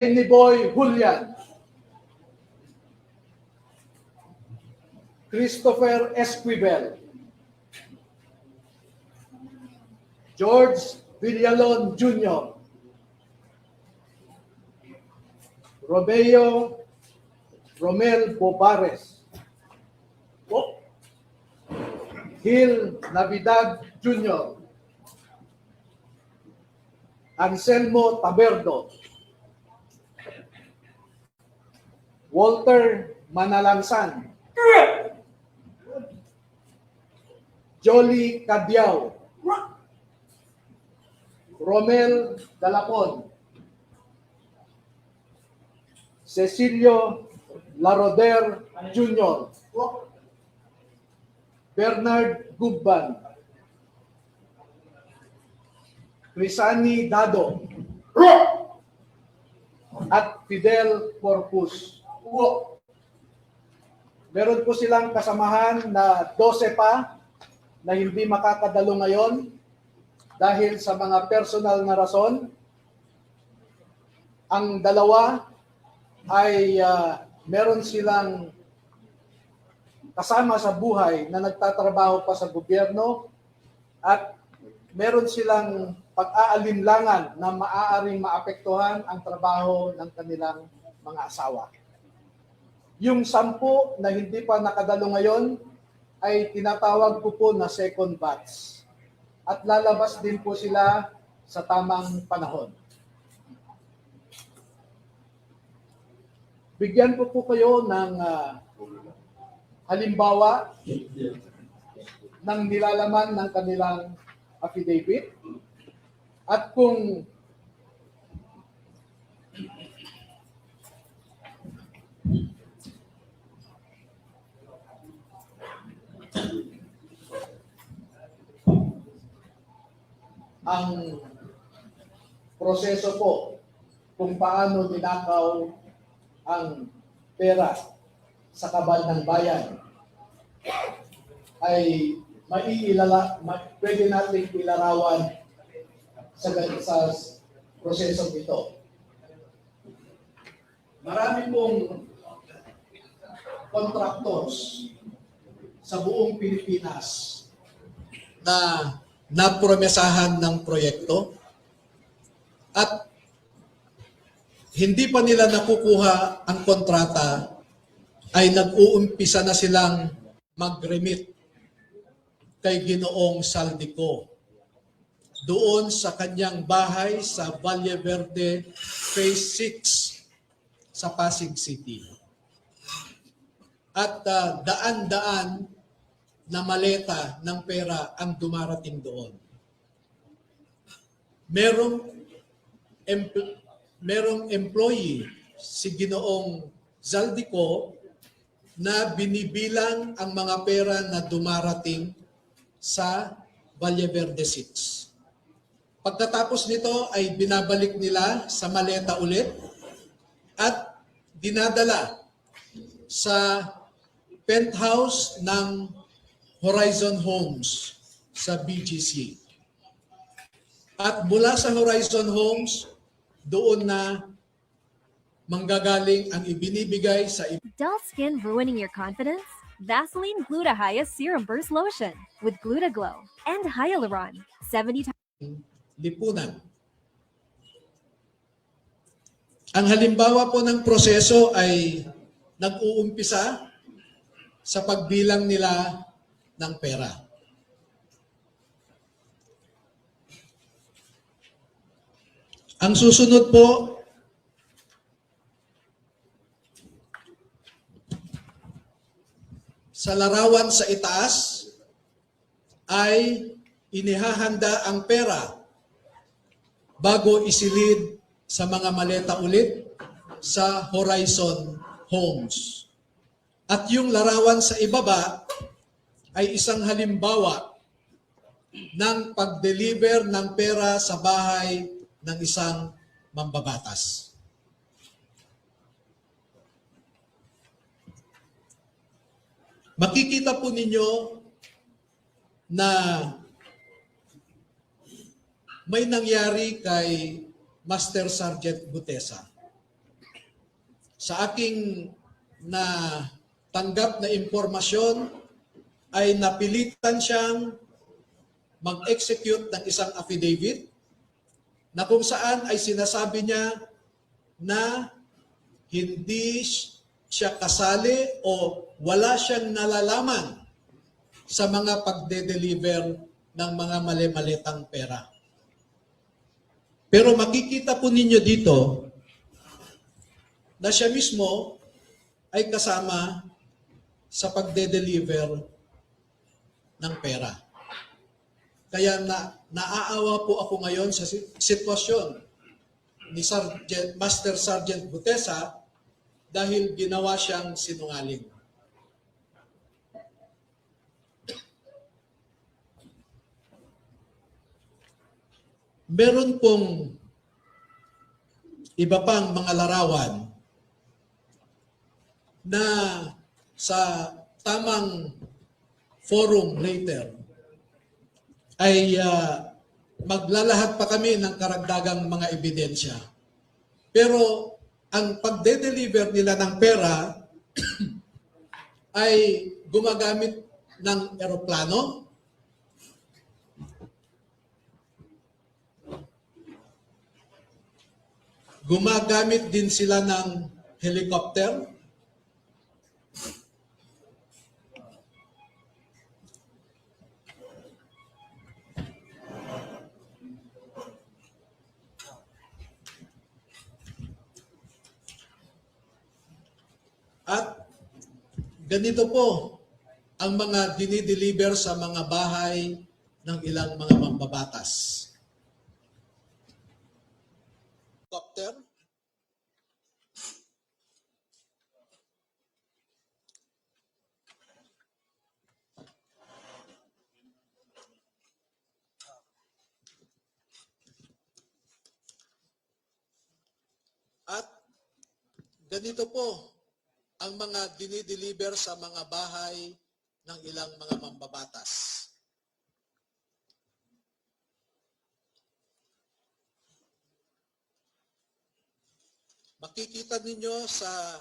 ni Boy Julian, Christopher Esquivel, George Villalon Jr., Romeo Romel Bobares, Gil Navidad Jr., Anselmo Taberdo, Walter Manalansan, Jolly Cadiao, Romel Dalapon, Cecilio Laroder Jr., Bernard Gubban, Crisani Dado, at Fidel Corpus. Meron po silang kasamahan na 12 pa na hindi makakadalo ngayon dahil sa mga personal na rason. Ang dalawa ay meron silang kasama sa buhay na nagtatrabaho pa sa gobyerno at meron silang pag-aalinlangan na maaaring maapektuhan ang trabaho ng kanilang mga asawa. Yung 10 na hindi pa nakadalo ngayon ay tinatawag ko po na second batch. At lalabas din po sila sa tamang panahon. Bigyan po kayo ng halimbawa ng nilalaman ng kanilang affidavit. At kung ang proseso po kung paano ninakaw ang pera sa kabal ng bayan ay pwede natin ilarawan sa prosesong ito. Marami pong contractors sa buong Pilipinas na napromesahan ng proyekto at hindi pa nila nakukuha ang kontrata ay nag-uumpisa na silang mag-remit kay Ginoong Saldico doon sa kanyang bahay sa Valle Verde Phase 6 sa Pasig City. At daan-daan na maleta ng pera ang dumarating doon. Merong employee si Ginoong Zaldico na binibilang ang mga pera na dumarating sa Valle Verde 6. Pagkatapos nito ay binabalik nila sa maleta ulit at dinadala sa penthouse ng Horizon Homes sa BGC. At mula sa Horizon Homes, doon na manggagaling ang ibinibigay sa Dull skin ruining your confidence? Vaseline Gluta-Hya Serum Burst Lotion with Gluta-Glow and Hyaluron 70 times. Lipunan. Ang halimbawa po ng proseso ay nag-uumpisa sa pagbilang nila ng pera. Ang susunod po sa larawan sa itaas ay inihahanda ang pera bago isilid sa mga maleta ulit sa Horizon Homes. At yung larawan sa ibaba ay isang halimbawa ng pag-deliver ng pera sa bahay ng isang mambabatas. Makikita po ninyo na may nangyari kay Master Sergeant Gutesa. Sa aking na tanggap na impormasyon ay napilitan siyang mag-execute ng isang affidavit na kung saan ay sinasabi niya na hindi siya kasali o wala siyang nalalaman sa mga pagde-deliver ng mga mali-malitang pera. Pero makikita po ninyo dito na siya mismo ay kasama sa pagde-deliver ng pera. Kaya naaawa po ako ngayon sa sitwasyon ni Master Sergeant Gutesa dahil ginawa siyang sinungaling. Meron pong iba pang mga larawan na sa tamang forum later ay maglalahad pa kami ng karagdagang mga ebidensya. Pero ang pagde-deliver nila ng pera ay gumagamit ng eroplano, gumagamit din sila ng helicopter, at ganito po ang mga dinideliver sa mga bahay ng ilang mga mambabatas. Helicopter, at ganito po ang mga dinideliver sa mga bahay ng ilang mga mambabatas. Makikita ninyo sa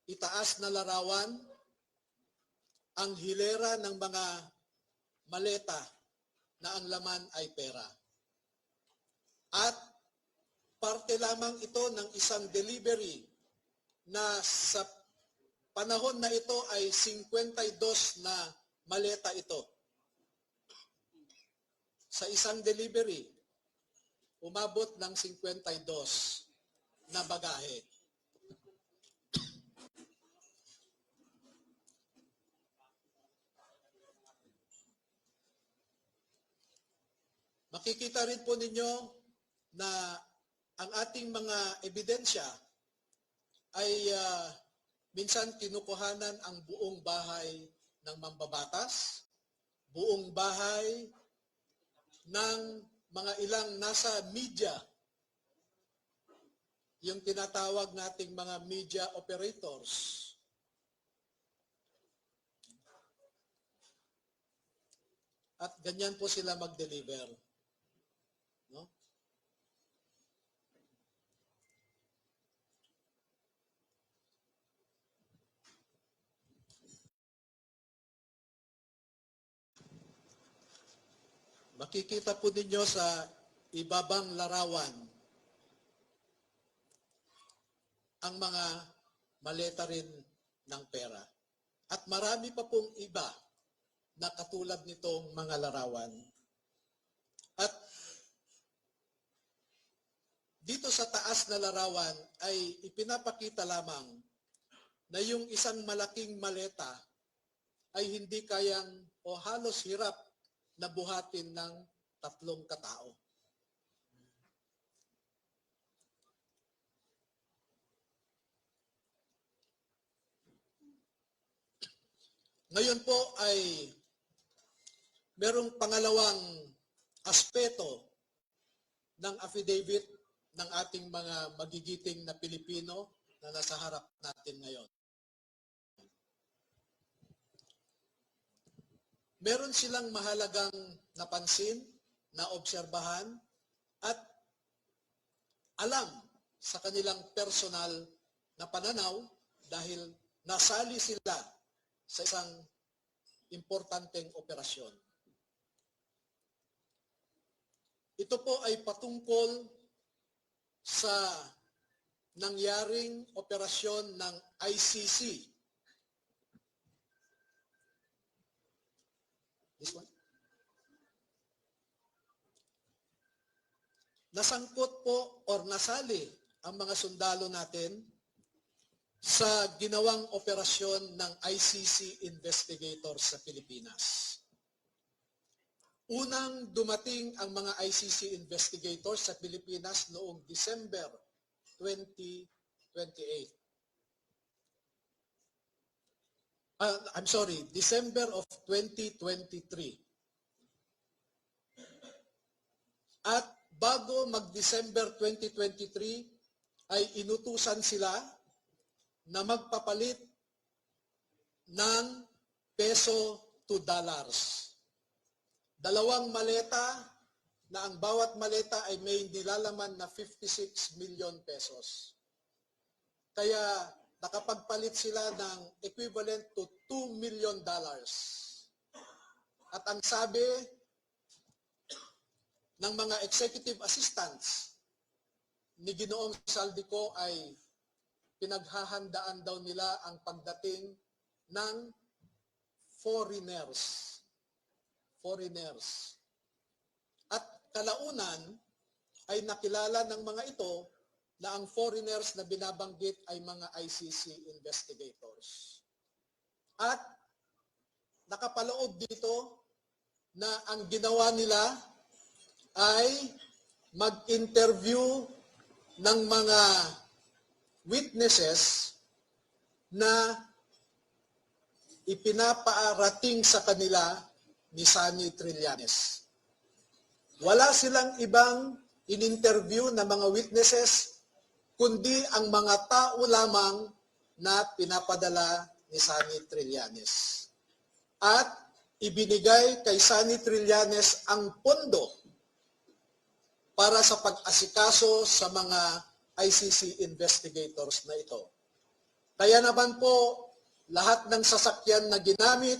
itaas na larawan ang hilera ng mga maleta na ang laman ay pera. At parte lamang ito ng isang delivery na sa panahon na ito ay 52 na maleta ito. Sa isang delivery, umabot ng 52 na bagahe. Makikita rin po ninyo na ang ating mga ebidensya ay minsan kinukuhanan ang buong bahay ng mambabatas, buong bahay ng mga ilang nasa media, yung tinatawag nating mga media operators. At ganyan po sila mag-deliver. No? Makikita po ninyo sa ibabang larawan ang mga maleta rin ng pera. At marami pa pong iba na katulad nitong mga larawan. At dito sa taas na larawan ay ipinapakita lamang na yung isang malaking maleta ay hindi kayang o halos hirap na buhatin ng 3 katao. Ngayon po ay merong pangalawang aspeto ng affidavit ng ating mga magigiting na Pilipino na nasa harap natin ngayon. Meron silang mahalagang napansin, naobserbahan, at alam sa kanilang personal na pananaw dahil nasali sila sa isang importanteng operasyon. Ito po ay patungkol sa nangyaring operasyon ng ICC. This one. Nasangkot po or nasali ang mga sundalo natin sa ginawang operasyon ng ICC investigators sa Pilipinas. Unang dumating ang mga ICC investigators sa Pilipinas noong December 2028. December of 2023. At bago mag-December 2023, ay inutusan sila na magpapalit ng peso to dollars. 2 maleta na ang bawat maleta ay may nilalaman na 56 million pesos. Kaya nakapagpalit sila ng equivalent to $2 million. At ang sabi ng mga executive assistants ni Ginoong Saldico ay pinaghahandaan daw nila ang pagdating ng foreigners. At kalaunan ay nakilala ng mga ito na ang foreigners na binabanggit ay mga ICC investigators. At nakapaloob dito na ang ginawa nila ay mag-interview ng mga witnesses na ipinapaarating sa kanila ni Sunny Trillanes. Wala silang ibang in-interview na mga witnesses, kundi ang mga tao lamang na pinapadala ni Sunny Trillanes. At ibinigay kay Sunny Trillanes ang pondo para sa pag-asikaso sa mga ICC investigators na ito. Kaya naman po, lahat ng sasakyan na ginamit,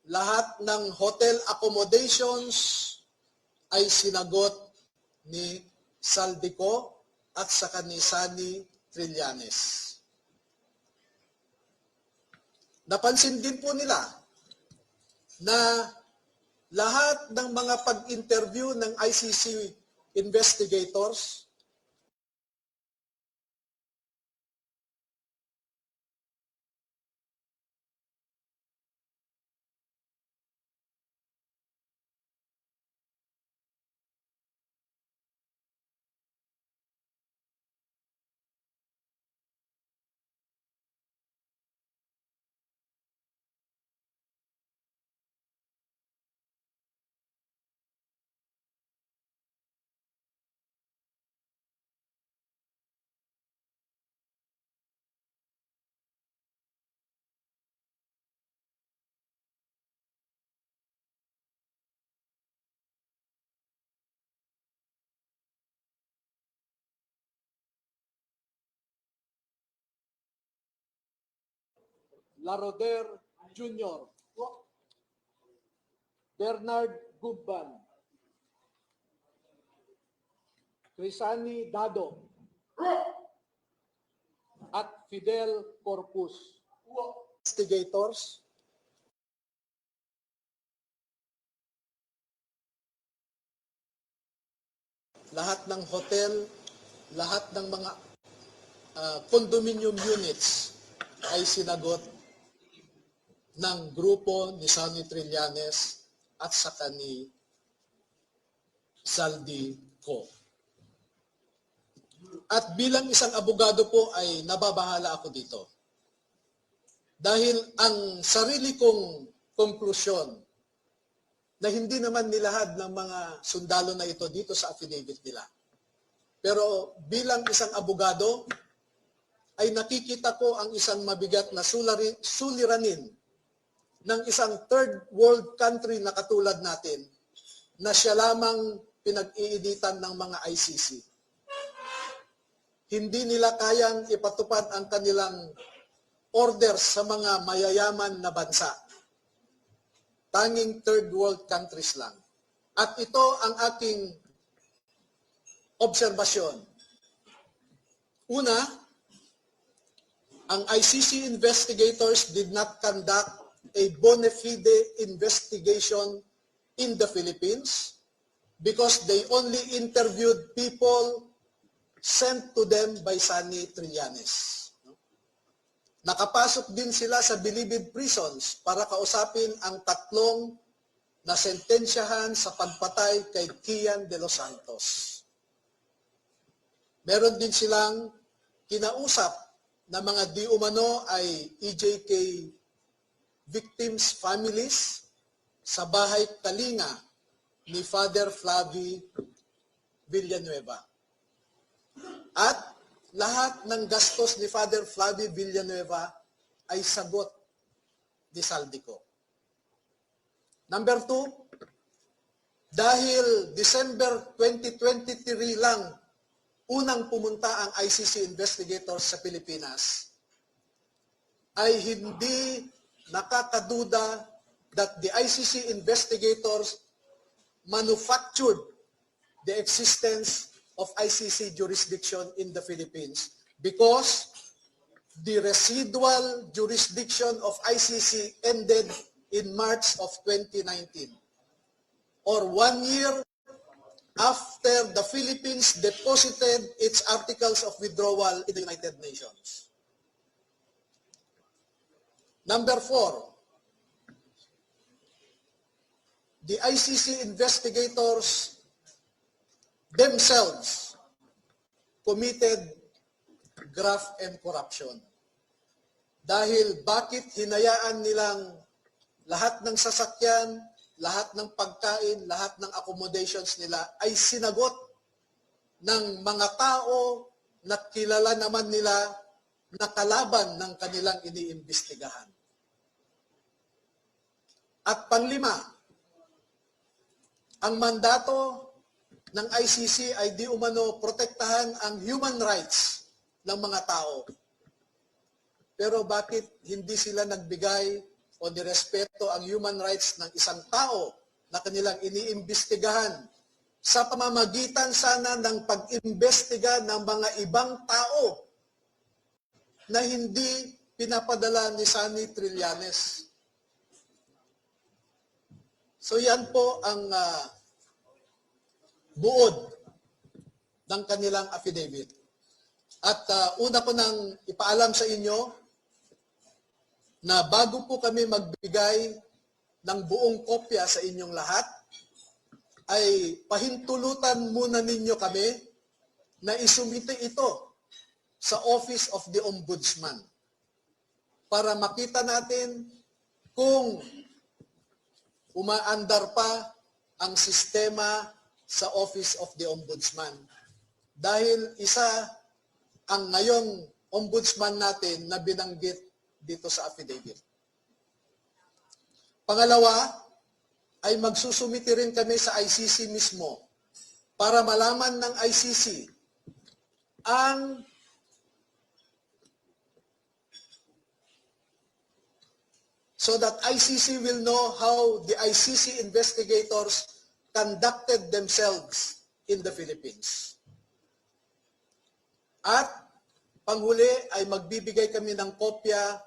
lahat ng hotel accommodations ay sinagot ni Saldico at saka ni Sunny Trillanes. Napansin din po nila na lahat ng mga pag-interview ng ICC investigators Laroder Jr., Bernard Gubban, Crisani Dado, at Fidel Corpus. Investigators, lahat ng hotel, lahat ng mga condominium units ay sinagot ng grupo ni Sunny Trillanes at saka ni Saldico. At bilang isang abogado po ay nababahala ako dito. Dahil ang sarili kong konklusyon na hindi naman nilahad ng mga sundalo na ito dito sa affidavit nila. Pero bilang isang abogado, ay nakikita ko ang isang mabigat na suliranin ng isang third world country na katulad natin na siya lamang pinag-iinitan ng mga ICC. hindi nila kayang ipatupad ang kanilang orders sa mga mayayaman na bansa. Tanging third world countries lang. At ito ang aking obserbasyon. Una, ang ICC investigators did not conduct a bona fide investigation in the Philippines because they only interviewed people sent to them by Sunny Trillanes. Nakapasok din sila sa Bilibid prisons para kausapin ang tatlong na sentensyahan sa pagpatay kay Kian de los Santos. Meron din silang kinausap na mga di umano ay EJK victims' families sa bahay Kalinga ni Father Flavie Villanueva. At lahat ng gastos ni Father Flavie Villanueva ay sagot ni Saldico. Number 2, dahil December 2023 lang unang pumunta ang ICC investigators sa Pilipinas, ay hindi nakakaduda that the ICC investigators manufactured the existence of ICC jurisdiction in the Philippines because the residual jurisdiction of ICC ended in March of 2019, or 1 year after the Philippines deposited its articles of withdrawal in the United Nations. Number 4, the ICC investigators themselves committed graft and corruption. Dahil bakit hinayaan nilang lahat ng sasakyan, lahat ng pagkain, lahat ng accommodations nila ay sinagot ng mga tao na kilala naman nila na kalaban ng kanilang iniimbestigahan. At panglima, ang mandato ng ICC ay di umano protektahan ang human rights ng mga tao. Pero bakit hindi sila nagbigay o nirespeto ang human rights ng isang tao na kanilang iniimbestigahan sa pamamagitan sana ng pag-imbestiga ng mga ibang tao na hindi pinapadala ni Sunny Trillanes? So yan po ang buod ng kanilang affidavit. At una ko nang ipaalam sa inyo na bago po kami magbigay ng buong kopya sa inyong lahat, ay pahintulutan muna ninyo kami na isumite ito sa Office of the Ombudsman para makita natin kung umaandar pa ang sistema sa Office of the Ombudsman. Dahil isa ang ngayong ombudsman natin na binanggit dito sa affidavit. Pangalawa, ay magsusumiti rin kami sa ICC mismo para malaman ng ICC ang so that ICC will know how the ICC investigators conducted themselves in the Philippines. At panghuli ay magbibigay kami ng kopya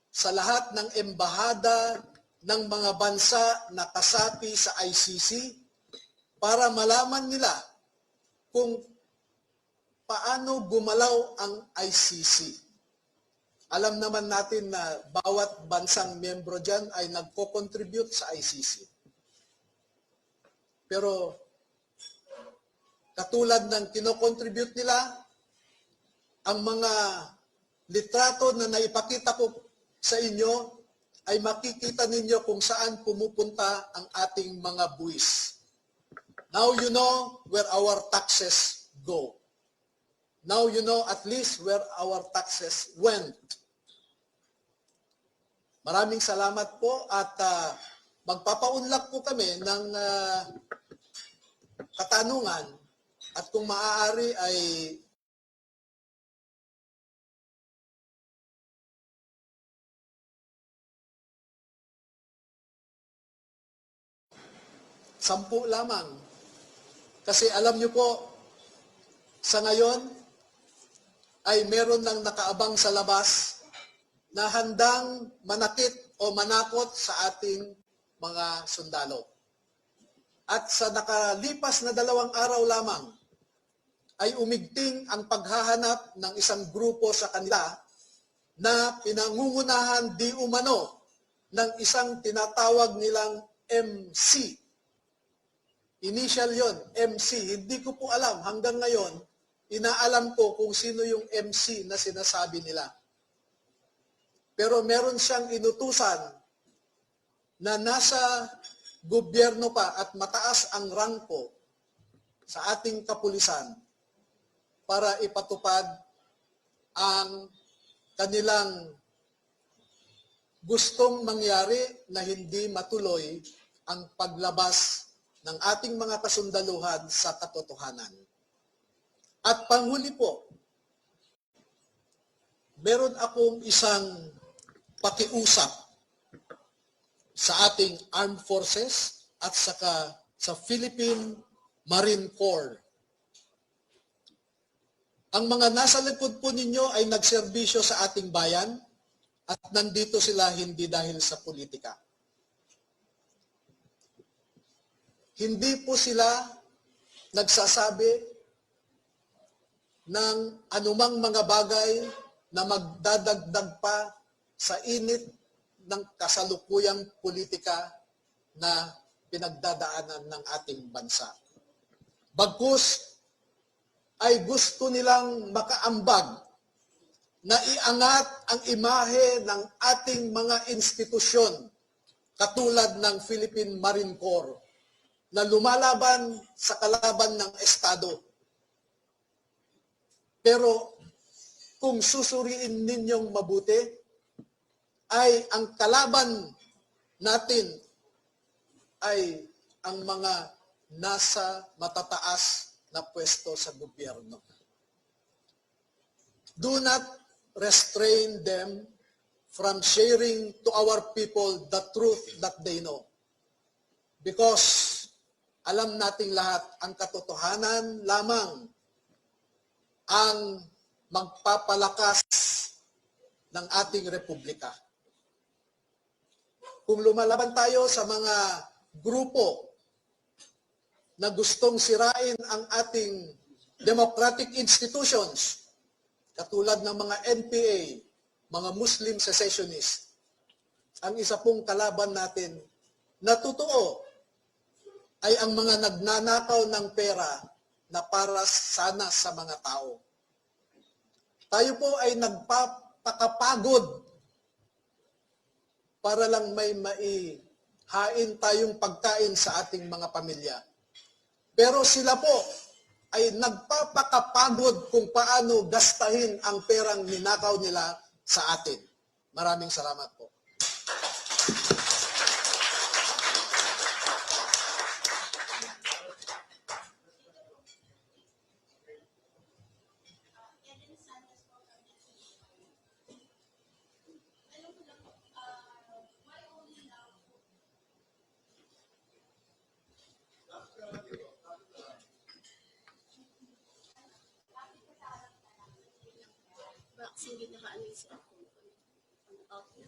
sa lahat ng embahada ng mga bansa na kasapi sa ICC para malaman nila kung paano gumalaw ang ICC. Alam naman natin na bawat bansang miyembro dyan ay nagko-contribute sa ICC. Pero katulad ng kino-contribute nila, ang mga litrato na naipakita ko sa inyo ay makikita ninyo kung saan pumupunta ang ating mga buwis. Now you know where our taxes go. Now you know at least where our taxes went. Maraming salamat po at magpapaunlak po kami ng katanungan at kung maaari ay 10 lamang. Kasi alam niyo po, sa ngayon ay meron nang nakaabang sa labas na handang manakit o manakot sa ating mga sundalo. At sa nakalipas na 2 araw lamang, ay umigting ang paghahanap ng isang grupo sa kanila na pinangungunahan di umano ng isang tinatawag nilang MC. Initial yon, MC. Hindi ko po alam hanggang ngayon, inaalam ko kung sino yung MC na sinasabi nila. Pero meron siyang inutusan na nasa gobyerno pa at mataas ang rangko sa ating kapulisan para ipatupad ang kanilang gustong mangyari na hindi matuloy ang paglabas ng ating mga kasundaluhan sa katotohanan. At panghuli po, meron akong isang pakiusap sa ating armed forces at saka sa Philippine Marine Corps. Ang mga nasa likod po ninyo ay nagserbisyo sa ating bayan at nandito sila hindi dahil sa politika. Hindi po sila nagsasabi ng anumang mga bagay na magdadagdag pa sa init ng kasalukuyang politika na pinagdadaanan ng ating bansa. Bagkus ay gusto nilang makaambag na iangat ang imahe ng ating mga institusyon katulad ng Philippine Marine Corps na lumalaban sa kalaban ng Estado. Pero kung susuriin ninyong mabuti, ay ang kalaban natin ay ang mga nasa matataas na pwesto sa gobyerno. Do not restrain them from sharing to our people the truth that they know. Because alam nating lahat, ang katotohanan lamang ang magpapalakas ng ating republika. Kung lumalaban tayo sa mga grupo na gustong sirain ang ating democratic institutions, katulad ng mga NPA, mga Muslim secessionists, ang isa pong kalaban natin na totoo ay ang mga nagnanakaw ng pera na para sana sa mga tao. Tayo po ay nagpapakapagod para lang may maihain tayong pagkain sa ating mga pamilya. Pero sila po ay nagpapakapagod kung paano gastahin ang perang ninakaw nila sa atin. Maraming salamat po. Hindi naka-alis ako. Okay.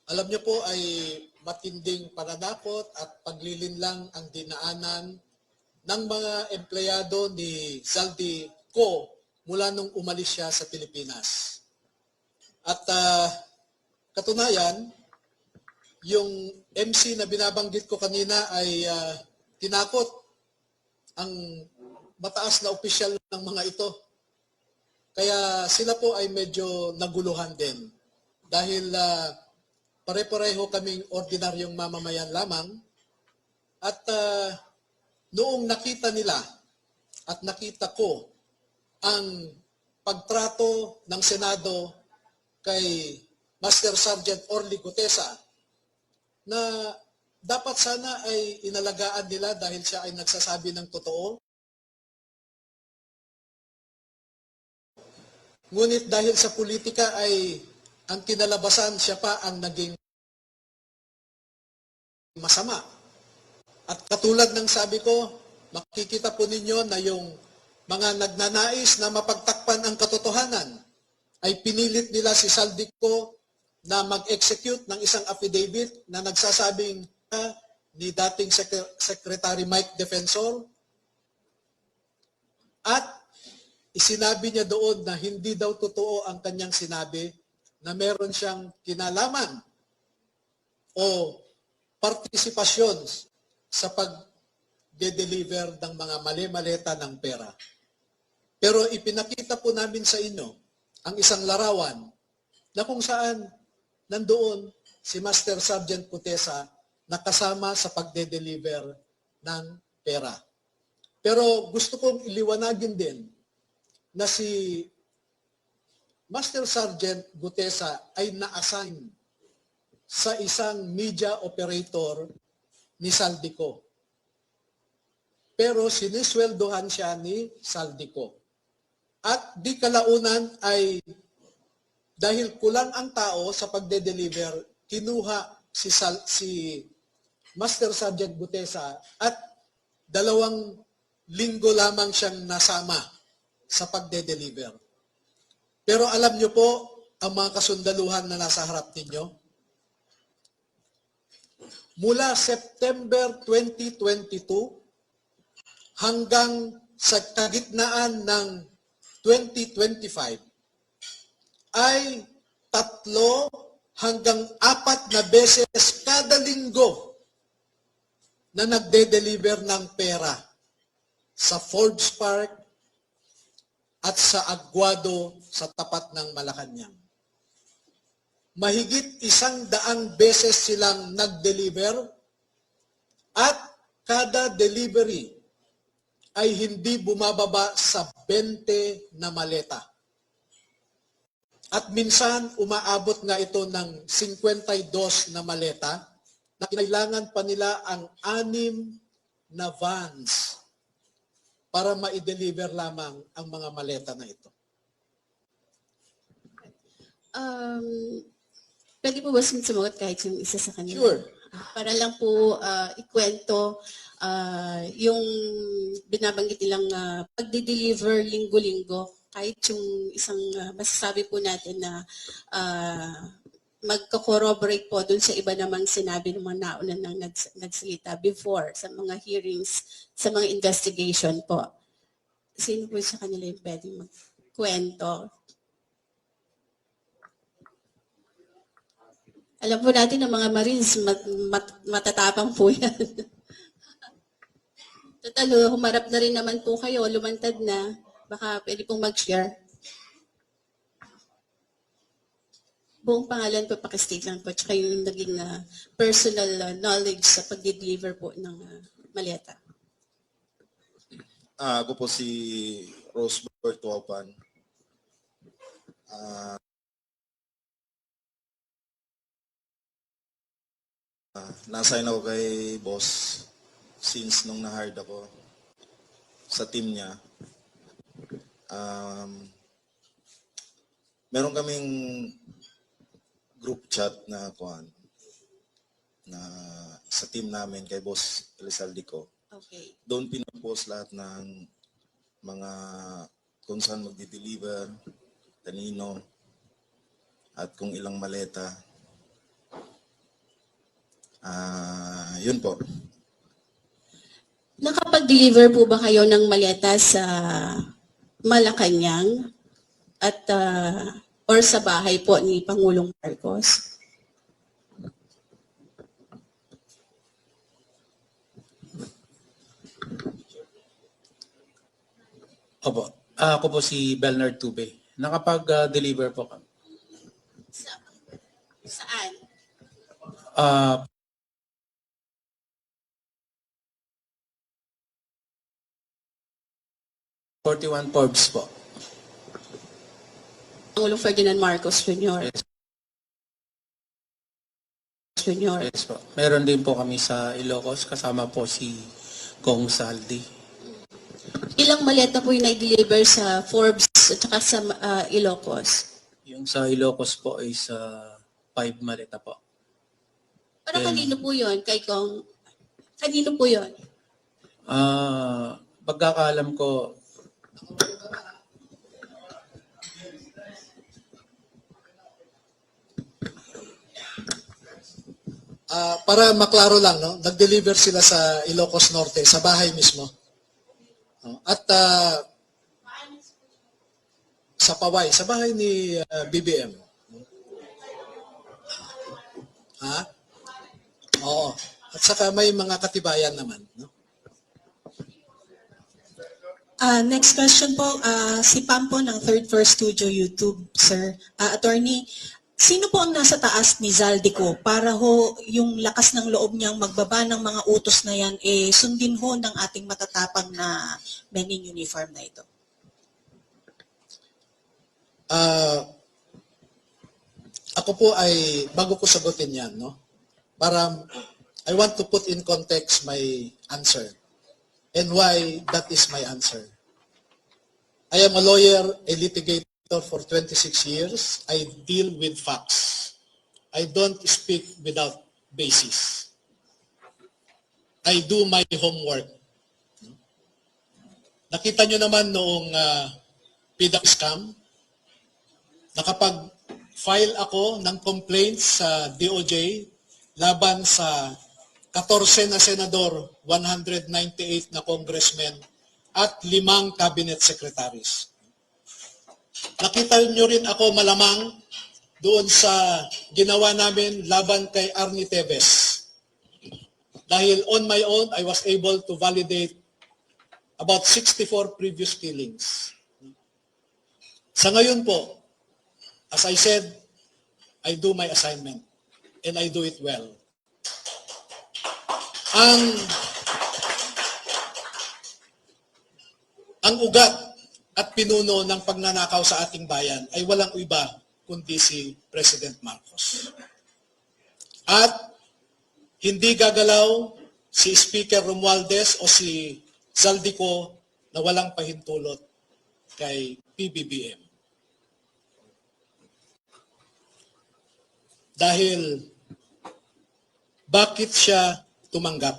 Alam niyo po ay matinding pananakot at paglilinlang ang dinaanan ng mga empleyado ni Zaldi Co mula nung umalis siya sa Pilipinas. At katunayan, yung MC na binabanggit ko kanina ay tinakot ang mataas na opisyal ng mga ito. Kaya sila po ay medyo naguluhan din. Dahil pare-pareho kaming ordinaryong mamamayan lamang at noong nakita nila at nakita ko ang pagtrato ng Senado kay Master Sergeant Orly Gutesa na dapat sana ay inalagaan nila dahil siya ay nagsasabi ng totoo. Ngunit dahil sa politika ay ang kinalabasan siya pa ang naging masama. At katulad ng sabi ko, makikita po ninyo na yung mga nagnanais na mapagtakpan ang katotohanan ay pinilit nila si Saldico na mag-execute ng isang affidavit na nagsasabing ni dating Secretary Mike Defensor at isinabi niya doon na hindi daw totoo ang kanyang sinabi na meron siyang kinalaman o partisipasyon sa pag-deliver ng mga mali-maleta ng pera. Pero ipinakita po namin sa inyo ang isang larawan na kung saan nandoon si Master Sergeant Gutesa na kasama sa pagde-deliver ng pera. Pero gusto kong iliwanagin din na si Master Sergeant Gutesa ay na-assign sa isang media operator ni Saldico. Pero sinisweldohan siya ni Saldico. At di kalaunan ay dahil kulang ang tao sa pagde-deliver, kinuha si Master Sergeant Gutesa at 2 linggo lamang siyang nasama sa pagde-deliver. Pero alam niyo po, ang mga kasundaluhan na nasa harap ninyo, mula September 2022 hanggang sa kagitnaan ng 2025 ay 3 hanggang 4 na beses kada linggo na nagde-deliver ng pera sa Forbes Park at sa Aguado sa tapat ng Malacanang. Mahigit 100 beses silang nag-deliver at kada delivery ay hindi bumababa sa 20 na maleta. At minsan umaabot nga ito ng 52 na maleta na kailangan pa nila ang 6 na vans para ma-deliver lamang ang mga maleta na ito. Pwede po ba sumagot kahit yung isa sa kanila? Sure. Para lang po ikwento yung binabanggit nilang pagde-deliver linggo-linggo. Kahit yung isang masasabi po natin na magko-corroborate po dun sa iba namang sinabi ng mga nauna nang nagsalita before sa mga hearings, sa mga investigation po. Sino po sa kanila yung pwedeng magkwento? Alam po natin ng mga Marines, matatapang po yan. Total, humarap na rin naman po kayo, lumantad na. Baka pwede pong mag-share. Buong pangalan po, pakistate lang po, tsaka yung naging personal knowledge sa pag-deliver po ng maleta. Ako po si Rosebert Tuapan. Na-assign ako kay boss since nung na-hired ako sa team niya. Meron kaming group chat na sa team namin kay Boss Elizaldico. Okay. Doon pinopost lahat ng mga kung saan magdi-deliver, kanino, at kung ilang maleta. Yun po. Nakapag-deliver po ba kayo ng maleta sa Malacanang at or sa bahay po ni Pangulong Marcos? Opo. Ako po si Belnard Tube. Nakapag-deliver po kami. Saan? Ah, ₱41 Forbes po. Pangulong Ferdinand Marcos Jr. Yes, Jr. yes po. Meron din po kami sa Ilocos, kasama po si Kong Saldi. Ilang maleta po yung na-deliver sa Forbes at saka sa Ilocos? Yung sa Ilocos po ay sa 5 maleta po. Para Then- kanino po yun? Kay Kong? Kanino po yun? Pagkakaalam ko, Para maklaro lang, no? Nag-deliver sila sa Ilocos Norte, sa bahay mismo. No? At sa Paway, sa bahay ni BBM. Ha? Oo. At saka may mga katibayan naman. No? Next question po, si Pampo ng Third First Studio YouTube, sir. Attorney, sino po ang nasa taas ni Zaldico para ho yung lakas ng loob niyang magbaba ng mga utos na yan, sundin ho ng ating matatapang na men in uniform na ito? Ako po ay, bago ko sagutin yan, no? Para, I want to put in context my answer and why that is my answer. I am a lawyer, a litigator for 26 years. I deal with facts. I don't speak without basis. I do my homework. Nakita nyo naman noong PDAC scam, nakapag-file ako ng complaints sa DOJ laban sa 14 na senador, 198 na congressmen, at 5 cabinet secretaries. Nakita nyo rin ako malamang doon sa ginawa namin laban kay Arnie Tevez. Dahil on my own, I was able to validate about 64 previous killings. Sa ngayon po, as I said, I do my assignment and I do it well. Ang ugat at pinuno ng pagnanakaw sa ating bayan ay walang iba kundi si President Marcos. At hindi gagalaw si Speaker Romualdez o si Zaldico na walang pahintulot kay PBBM. Dahil bakit siya tumanggap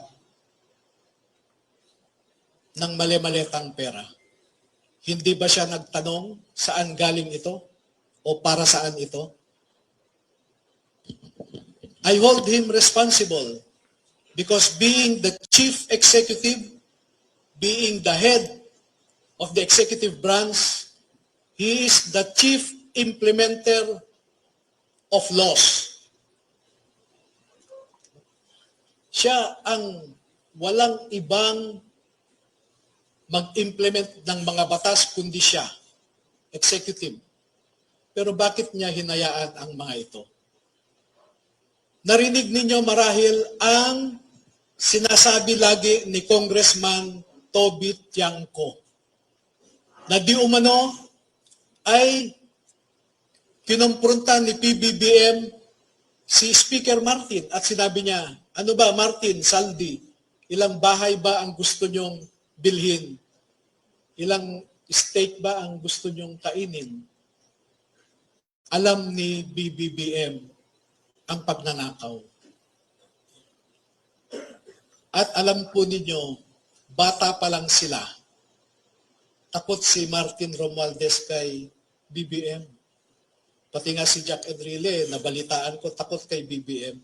ng mali-maletang pera? Hindi ba siya nagtanong saan galing ito o para saan ito? I hold him responsible because being the chief executive, being the head of the executive branch, he is the chief implementer of laws. Siya ang walang ibang mag-implement ng mga batas kundi siya, executive. Pero bakit niya hinayaan ang mga ito? Narinig ninyo marahil ang sinasabi lagi ni Congressman Toby Tiangco na di umano ay kinumpronta ni PBBM si Speaker Martin at sinabi niya, ano ba Martin, Saldi, ilang bahay ba ang gusto nyong bilhin? Ilang steak ba ang gusto nyong kainin? Alam ni BBBM ang pagnanakaw. At alam po ninyo, bata pa lang sila. Takot si Martin Romualdez kay BBM. Pati nga si Jack Enrile, nabalitaan ko, takot kay BBM.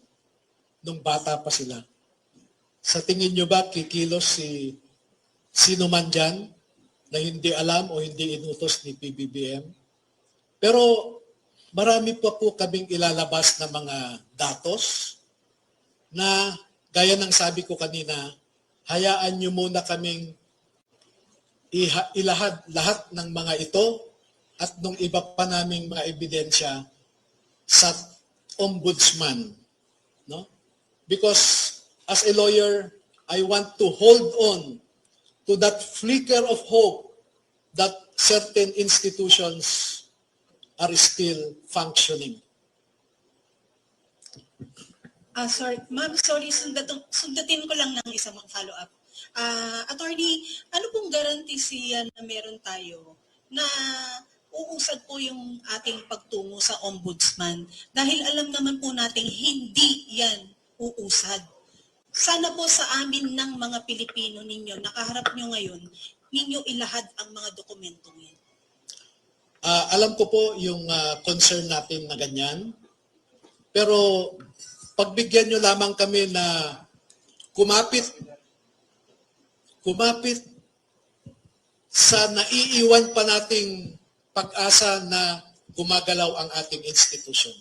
Nung bata pa sila. Sa tingin nyo ba, kikilos si sino man dyan na hindi alam o hindi inutos ni PBBM? Pero marami pa po kaming ilalabas na mga datos na gaya ng sabi ko kanina, hayaan nyo muna kaming ilahad lahat ng mga ito at nung iba pa naming mga ebidensya sa ombudsman. No? because as a lawyer, I want to hold on to that flicker of hope that certain institutions are still functioning. Sorry, ma'am, sorry, sundatin ko lang ng isang follow-up. Attorney, ano pong garantisya na meron tayo na uusad po yung ating pagtungo sa ombudsman? Dahil alam naman po nating hindi yan uusad. Sana po sa amin ng mga Pilipino ninyo, nakaharap nyo ngayon, ninyo ilahad ang mga dokumentong yan. Alam ko po yung concern natin na ganyan. Pero pagbigyan nyo lamang kami na kumapit sa naiiwan pa nating pag-asa na gumagalaw ang ating institusyon.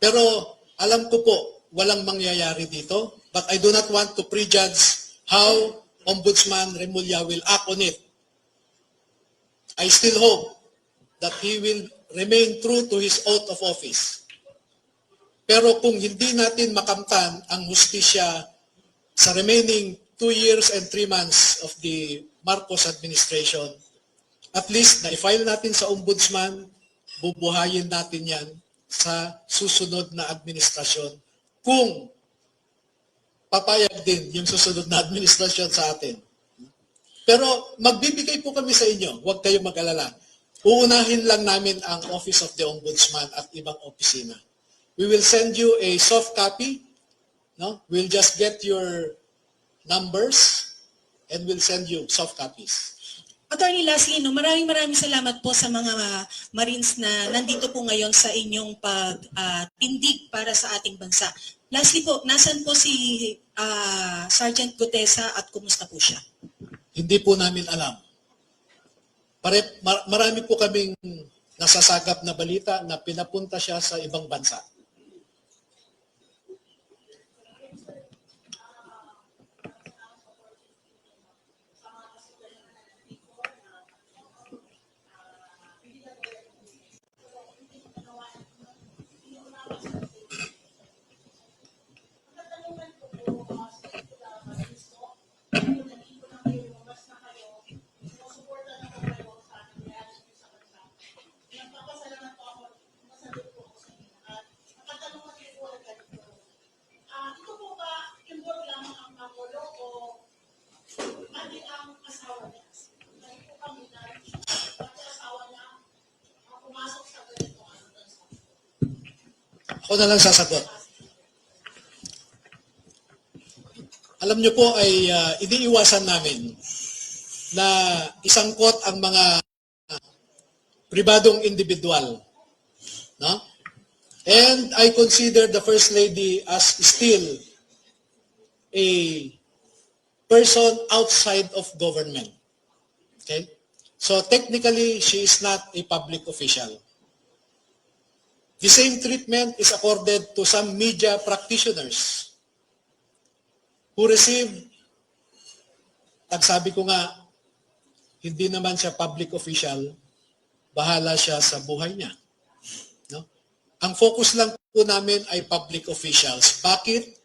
Pero alam ko po, walang mangyayari dito, but I do not want to prejudge how Ombudsman Remulla will act on it. I still hope that he will remain true to his oath of office. Pero kung hindi natin makamtan ang hustisya sa remaining 2 years and 3 months of the Marcos administration, at least na-file natin sa ombudsman, bubuhayin natin yan sa susunod na administrasyon kung papayag din yung susunod na administrasyon sa atin. Pero magbibigay po kami sa inyo, huwag kayong mag-alala. Uunahin lang namin ang Office of the Ombudsman at ibang opisina. We will send you a soft copy. No? We'll just get your numbers and we'll send you soft copies. Attorney, lastly, no, maraming salamat po sa mga Marines na nandito po ngayon sa inyong pagtindig para sa ating bansa. Lastly po, nasan po si Sergeant Gutesa at kumusta po siya? Hindi po namin alam. Marami po kaming nasasagap na balita na pinapunta siya sa ibang bansa. Ako na lang sasagot. Alam niyo po ay iniiwasan namin na isangkot ang mga pribadong individual. No? And I consider the First Lady as still a person outside of government. Okay? So technically, she is not a public official. The same treatment is accorded to some media practitioners who receive, sabi ko nga, hindi naman siya public official, bahala siya sa buhay niya. No? Ang focus lang po namin ay public officials. Bakit?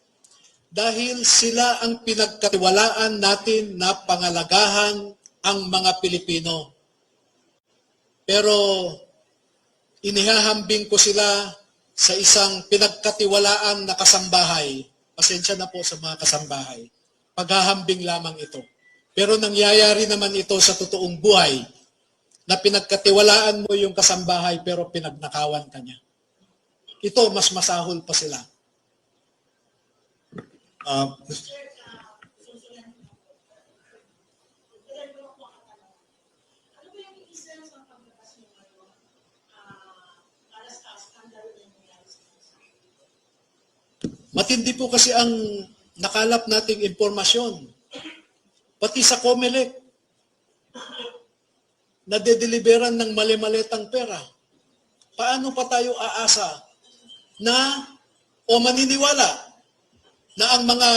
Dahil sila ang pinagkatiwalaan natin na pangalagahan ang mga Pilipino. Pero inihahambing ko sila sa isang pinagkatiwalaan na kasambahay. Pasensya na po sa mga kasambahay. Paghahambing lamang ito. Pero nangyayari naman ito sa totoong buhay na pinagkatiwalaan mo yung kasambahay pero pinagnakawan ka niya. Ito, mas masahol pa sila. Matindi po kasi ang nakalap nating impormasyon. Pati sa COMELEC, nadedeliveran ng mali-malitang pera. Paano pa tayo aasa na o maniniwala na ang mga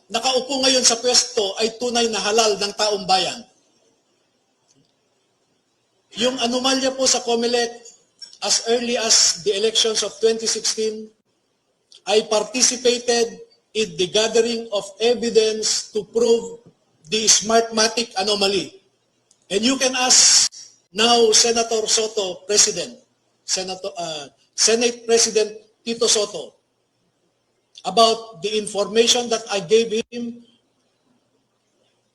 nakaupo ngayon sa pwesto ay tunay na halal ng taong bayan? Yung anomalya po sa COMELEC as early as the elections of 2016, I participated in the gathering of evidence to prove the Smartmatic anomaly. And you can ask now Senator Soto, Senate President Tito Soto, about the information that I gave him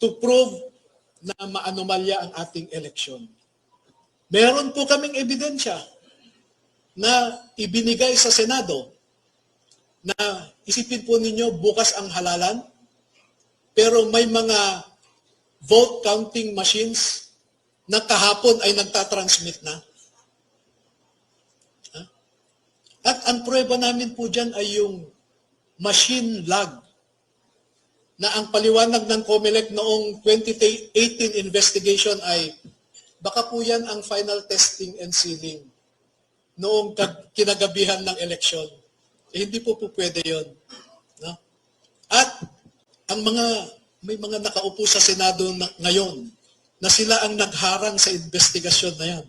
to prove na maanomalya ang ating eleksyon. Meron po kaming ebidensya na ibinigay sa Senado na isipin po ninyo bukas ang halalan, pero may mga vote counting machines na kahapon ay nagtatransmit na. At ang prueba namin po dyan ay yung machine lag na ang paliwanag ng COMELEC noong 2018 investigation ay baka po yan ang final testing and sealing noong kinagabihan ng eleksyon. Hindi po pwede yun. No? At ang may mga nakaupo sa Senado ngayon na sila ang nagharang sa investigasyon na yan.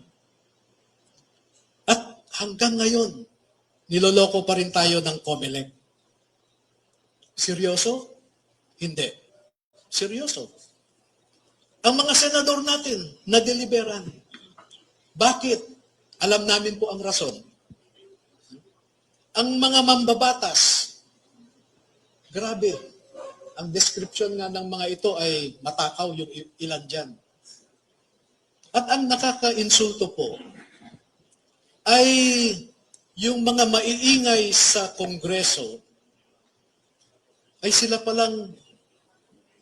At hanggang ngayon, niloloko pa rin tayo ng COMELEC. Seryoso? Hindi. Seryoso. Ang mga senador natin, na-deliberan. Bakit? Alam namin po ang rason. Ang mga mambabatas, grabe. Ang description nga ng mga ito ay matakaw yung ilan dyan. At ang nakaka-insulto po ay yung mga maiingay sa Kongreso ay sila palang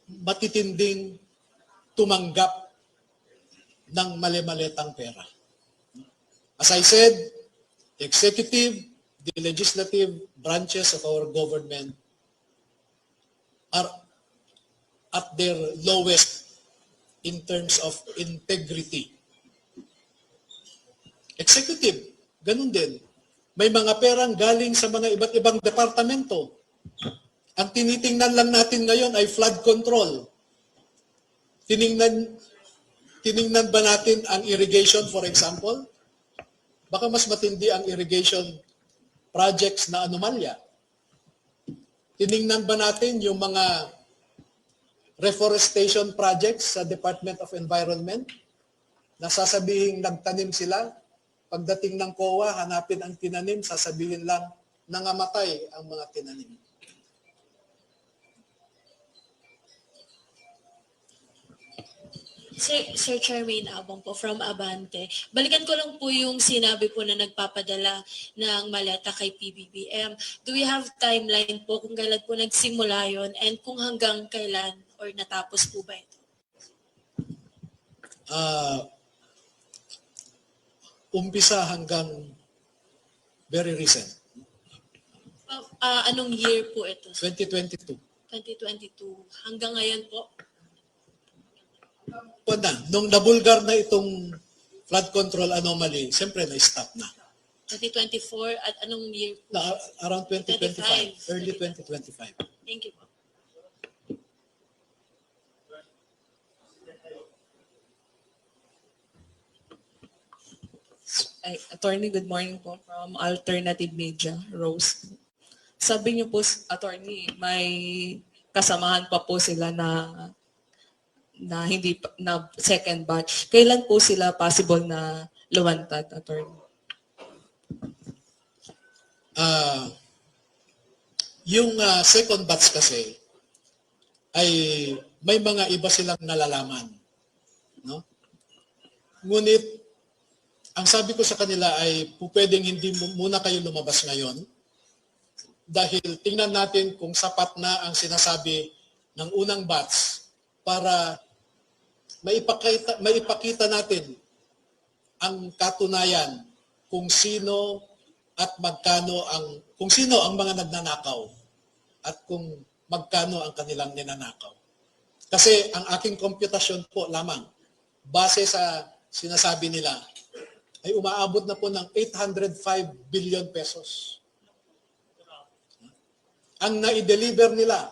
matitinding tumanggap ng mali-maletang pera. As I said, the executive, the legislative branches of our government are at their lowest in terms of integrity. Executive, ganun din. May mga perang galing sa mga iba't ibang departamento. Ang tinitingnan lang natin ngayon ay flood control. Tiningnan ba natin ang irrigation, for example? Baka mas matindi ang irrigation projects na anomalya. Tiningnan ba natin yung mga reforestation projects sa Department of Environment? Nasasabihin nagtanim sila. Pagdating ng COA, hanapin ang tinanim, sasabihin lang nangamatay ang mga tinanim. Sir Charmaine Abong po from Abante. Balikan ko lang po yung sinabi po na nagpapadala ng maleta kay PBBM. Do we have timeline po kung kailan po nagsimula yon and kung hanggang kailan or natapos po ba ito? Umpisa hanggang very recent, Anong year po ito? 2022. 2022. Hanggang ngayon po? Nung nabulgar na itong flood control anomaly, siyempre na-stop na. 2024 at anong year po? Around 2025, 25. early 2025. Thank you po. Attorney, good morning po from Alternative Media, Rose. Sabi niyo po, Attorney, may kasamahan pa po sila na hindi na second batch. Kailan po sila possible na luwantad, Attorney? Yung second batch kasi ay may mga iba silang nalalaman, no? Ngunit ang sabi ko sa kanila ay pwedeng hindi muna kayo lumabas ngayon dahil tingnan natin kung sapat na ang sinasabi ng unang batch para maipakita natin ang katunayan kung sino at magkano kung sino ang mga nagnanakaw at kung magkano ang kanilang ninanakaw. Kasi ang aking komputasyon po lamang base sa sinasabi nila ay umaabot na po ng 805 billion pesos. Ang na-deliver nila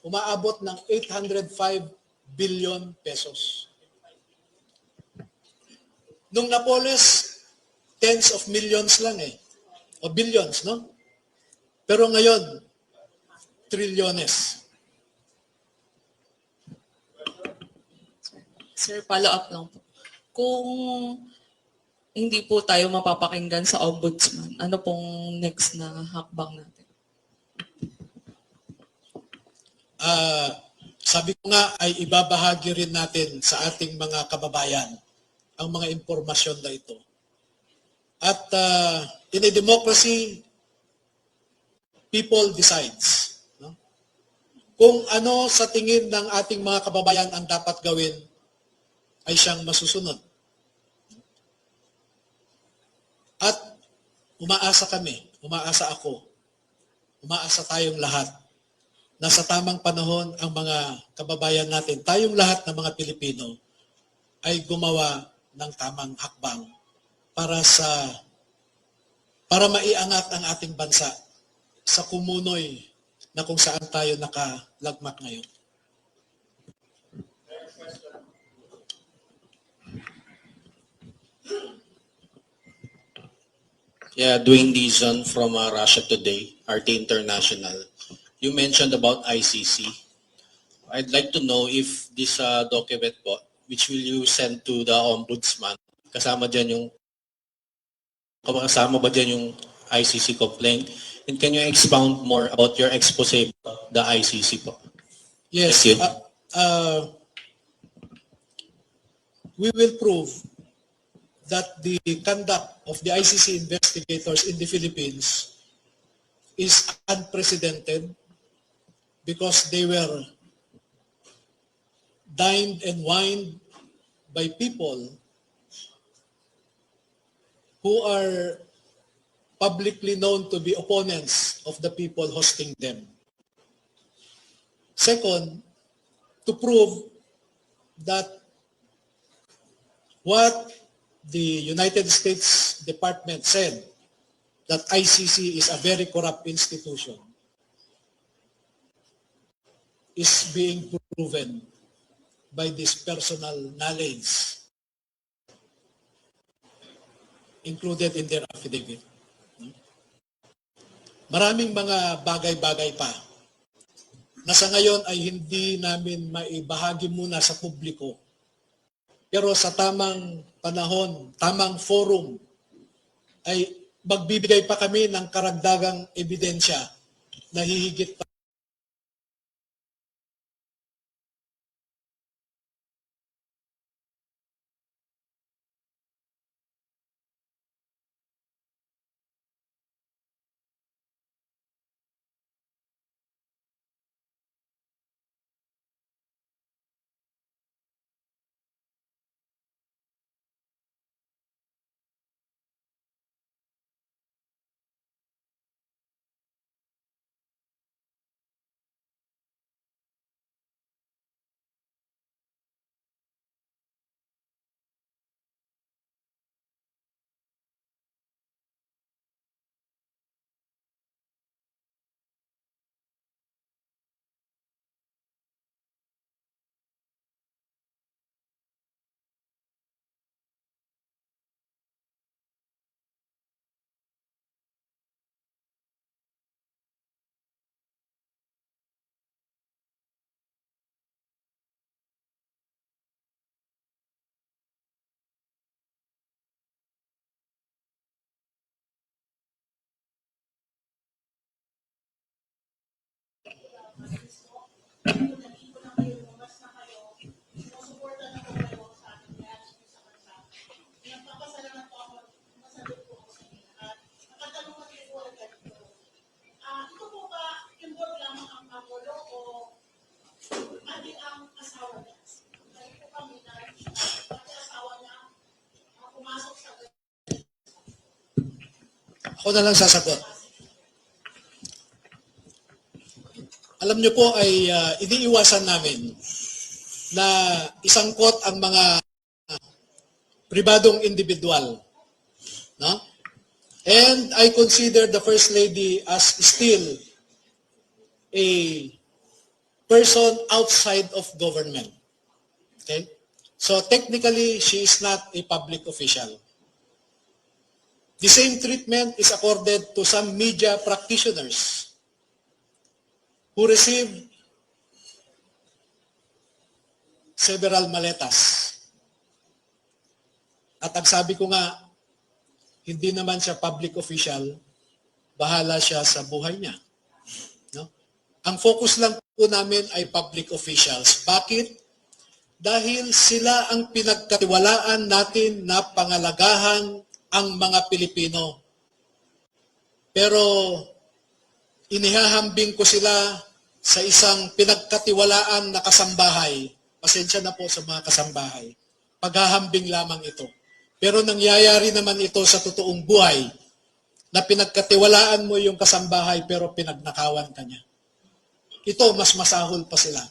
umaabot ng 805 billion pesos. Nung Napoles, tens of millions lang o billions, no? Pero ngayon, trilyones. Sir, follow up lang po. Kung hindi po tayo mapapakinggan sa ombudsman, ano pong next na hakbang natin? Sabi ko nga ay ibabahagi rin natin sa ating mga kababayan ang mga impormasyon na ito. At in a democracy, people decides. No? Kung ano sa tingin ng ating mga kababayan ang dapat gawin, ay siyang masusunod. At umaasa kami, umaasa ako, umaasa tayong lahat na sa tamang panahon ang mga kababayan natin, tayong lahat ng mga Pilipino, ay gumawa ng tamang hakbang para maiangat ang ating bansa sa kumunoy na kung saan tayo nakalagmak ngayon. Yeah, Dwayne Dizon from Russia Today, RT International. You mentioned about ICC. I'd like to know if this document po, which will you send to the ombudsman, kasama ba dyan yung ICC complaint? And can you expound more about your expose of the ICC po? Yes, Thank you. we will prove that the conduct of the ICC investigators in the Philippines is unprecedented because they were dined and wined by people who are publicly known to be opponents of the people hosting them. Second, to prove that what the United States Department said, that ICC is a very corrupt institution, is being proven by this personal knowledge included in their affidavit. Maraming mga bagay-bagay pa na sa ngayon ay hindi namin maibahagi muna sa publiko. Pero sa tamang panahon, tamang forum, ay magbibigay pa kami ng karagdagang ebidensya na hihigit pa. Ako na lang sasagot. Alam niyo po ay iniiwasan namin na isangkot ang mga pribadong individual. No? And I consider the First Lady as still a person outside of government. Okay? So technically, she is not a public official. The same treatment is accorded to some media practitioners who received several maletas. At ang sabi ko nga, hindi naman siya public official, bahala siya sa buhay niya. No? Ang focus lang po namin ay public officials. Bakit? Dahil sila ang pinagkatiwalaan natin na pangalagahan ang mga Pilipino. Pero inihahambing ko sila sa isang pinagkatiwalaan na kasambahay. Pasensya na po sa mga kasambahay. Paghahambing lamang ito. Pero nangyayari naman ito sa totoong buhay na pinagkatiwalaan mo yung kasambahay pero pinagnakawan ka niya. Ito, mas masahol pa sila.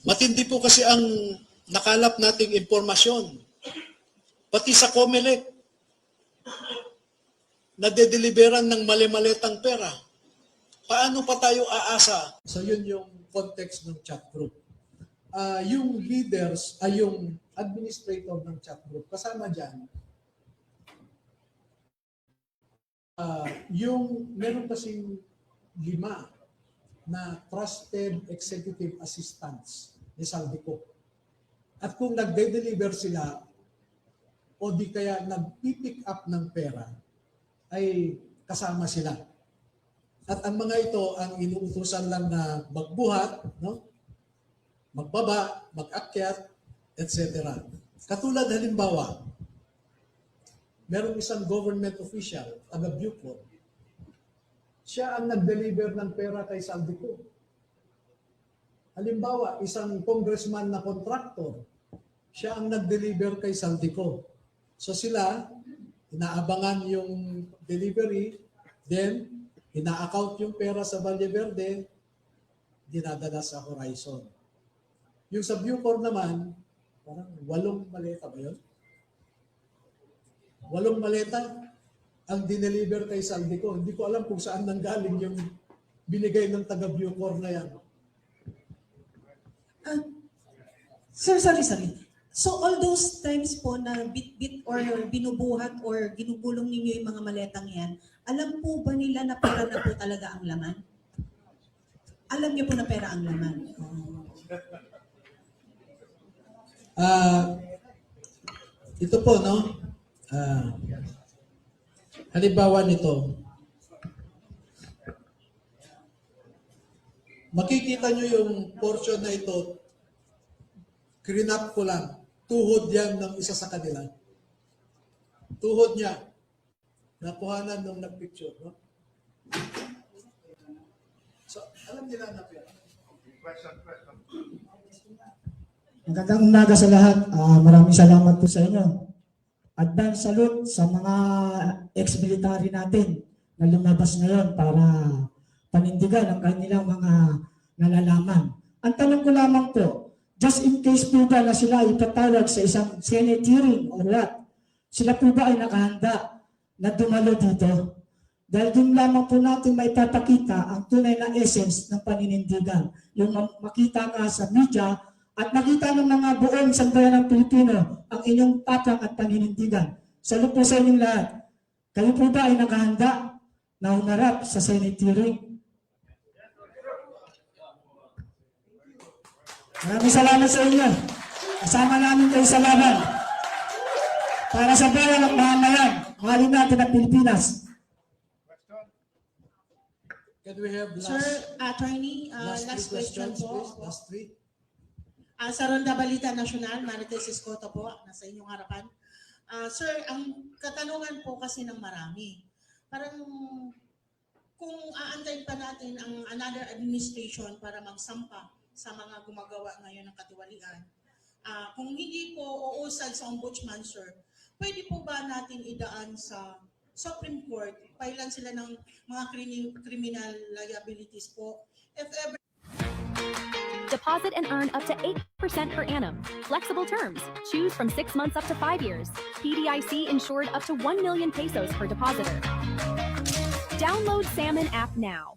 Matindi po kasi ang nakalap nating impormasyon. Pati sa COMELEC, nadedeliveran ng mali-maletang pera. Paano pa tayo aasa? So yun yung context ng chat group. Yung leaders ay yung administrator ng chat group. Kasama dyan, yung meron kasing 5 na trusted executive assistants ni Saldico. At kung nagde-deliver sila o di kaya nag-pick up ng pera, ay kasama sila. At ang mga ito ang inuutusan lang na magbuhat, no? Magbaba, mag-akyat, etc. Katulad halimbawa, merong isang government official, taga Bucor, siya ang nag-deliver ng pera kay Saldico. Halimbawa, isang congressman na contractor, siya ang nag-deliver kay Saldico. So sila, inaabangan yung delivery, then ina-account yung pera sa Valle Verde, dinadala sa Horizon. Yung sa Bucor naman, parang 8 maleta ba yun? 8 maleta ang dineliver kay Saldico. Hindi ko alam kung saan nanggaling yung binigay ng taga Bucor na yan. Sir, sorry. So all those times po na bit-bit or binubuhat or ginugulong ninyo yung mga maletang yan, alam po ba nila na pera na po talaga ang laman? Alam niyo po na pera ang laman? Ito po, no? Halimbawa nito, makikita nyo yung portion na ito, clean-up ko lang. Tuhod yan ng isa sa kanila. Tuhod niya. Nakuhanan nung nag-picture. No? So, alam nila na pera. Magandang umaga sa lahat. Maraming salamat po sa inyo. Advance salute sa mga ex-military natin na lumabas ngayon para panindigan ang kanilang mga nalalaman. Ang tanong ko lamang po, just in case po ba na sila ipatawag sa isang Senate hearing or what, sila po ba ay nakahanda na dumalo dito? Dahil din lamang po natin maipapakita ang tunay na essence ng paninindigan. Yung makita ka sa media at nakita ng mga buong sambayan ng Pilipino ang inyong tapang at paninindigan. Salud po sa inyong lahat. Kayo po ba ay nakahanda na humarap sa Senate hearing? Maraming salamat sa inyo. Kasama namin kayo sa laban. Para sa bayan at mahamayan, mahalin natin ang Pilipinas. Can we have Sir, Attorney, last question questions, po. please? Last 3. Sa Ronda Balita Nacional, Marites Escoto po, nasa inyong harapan. Sir, ang katanungan po kasi ng marami, parang kung aantayin pa natin ang another administration para magsampa sa mga gumagawa ngayon ng katiwalian, kung hindi po uusad sa ombudsman, sir, pwede po ba natin idaan sa Supreme Court, pailan sila ng mga criminal liabilities po, if ever Deposit and earn up to 8% per annum. Flexible terms. Choose from 6 months up to 5 years. PDIC insured up to 1 million pesos per depositor. Download Salmon app now.